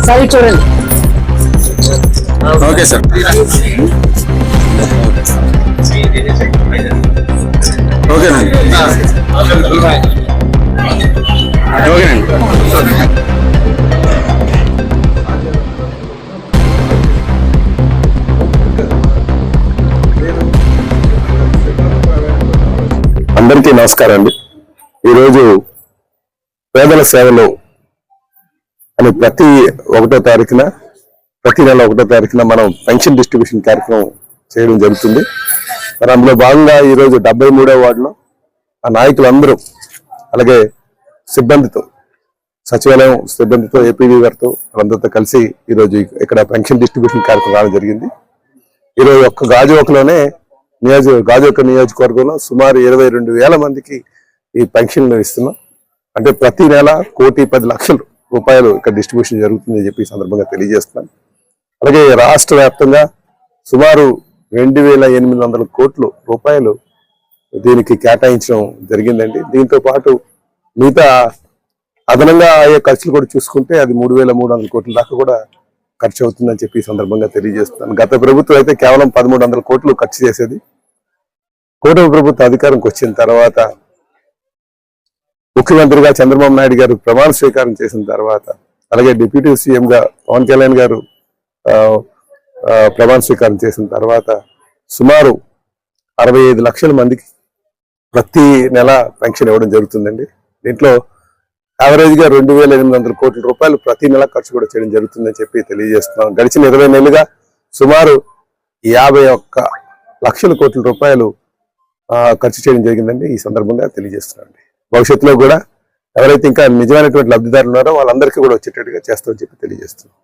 సరే చూడండి. Okay sir. ఓకేనండి. ఓకేనండి. అందరికీ నమస్కారం అండి. ఈరోజు పేదల సేవలు అని ప్రతి నెల 1వ తారీఖున మనం పెన్షన్ డిస్ట్రిబ్యూషన్ కార్యక్రమం చేయడం జరుగుతుంది. మరి అందులో భాగంగా ఈరోజు 73వ వార్డులో ఆ నాయకులందరూ అలాగే సిబ్బందితో, సచివాలయం సిబ్బందితో, ఏపీడీ గారితో అందరితో కలిసి ఈరోజు ఇక్కడ పెన్షన్ డిస్ట్రిబ్యూషన్ కార్యక్రమం రావడం జరిగింది. ఈరోజు గాజువాకలోనే గాజువాక నియోజకవర్గంలో సుమారు 22,000 మందికి ఈ పెన్షన్లు ఇస్తున్నాం. అంటే ప్రతి నెల 1,10,00,000 రూపాయలు ఇక్కడ డిస్ట్రిబ్యూషన్ జరుగుతుందని చెప్పి ఈ సందర్భంగా తెలియజేస్తున్నాను. అలాగే రాష్ట్ర వ్యాప్తంగా సుమారు 2,800 కోట్ల రూపాయలు దీనికి కేటాయించడం జరిగిందండి. దీంతో పాటు మిగతా అదనంగా అయ్యే ఖర్చులు కూడా చూసుకుంటే అది 3,300 కోట్ల దాకా కూడా ఖర్చు అవుతుందని చెప్పి ఈ సందర్భంగా తెలియజేస్తున్నాను. గత ప్రభుత్వం అయితే కేవలం 1,300 కోట్లు ఖర్చు చేసేది. కూటమి ప్రభుత్వం అధికారంకి వచ్చిన తర్వాత ముఖ్యమంత్రిగా చంద్రబాబు నాయుడు గారు ప్రమాణ స్వీకారం చేసిన తర్వాత, అలాగే డిప్యూటీ సీఎంగా పవన్ కళ్యాణ్ గారు ప్రమాణ స్వీకారం చేసిన తర్వాత సుమారు 65 లక్షల మందికి ప్రతి నెల పెన్షన్ ఇవ్వడం జరుగుతుందండి. దీంట్లో యావరేజ్ గా 2,800 కోట్ల రూపాయలు ప్రతి నెల ఖర్చు కూడా చేయడం జరుగుతుందని చెప్పి తెలియజేస్తున్నాం. గడిచిన 20 నెలలుగా సుమారు 51 లక్షల కోట్ల రూపాయలు ఖర్చు చేయడం జరిగిందండి. ఈ సందర్భంగా తెలియజేస్తున్నాం. భవిష్యత్తులో కూడా ఎవరైతే ఇంకా నిజమైనటువంటి లబ్ధిదారులు ఉన్నారో వాళ్ళందరికీ కూడా వచ్చేటట్టుగా చేస్తామని చెప్పి తెలియజేస్తున్నాం.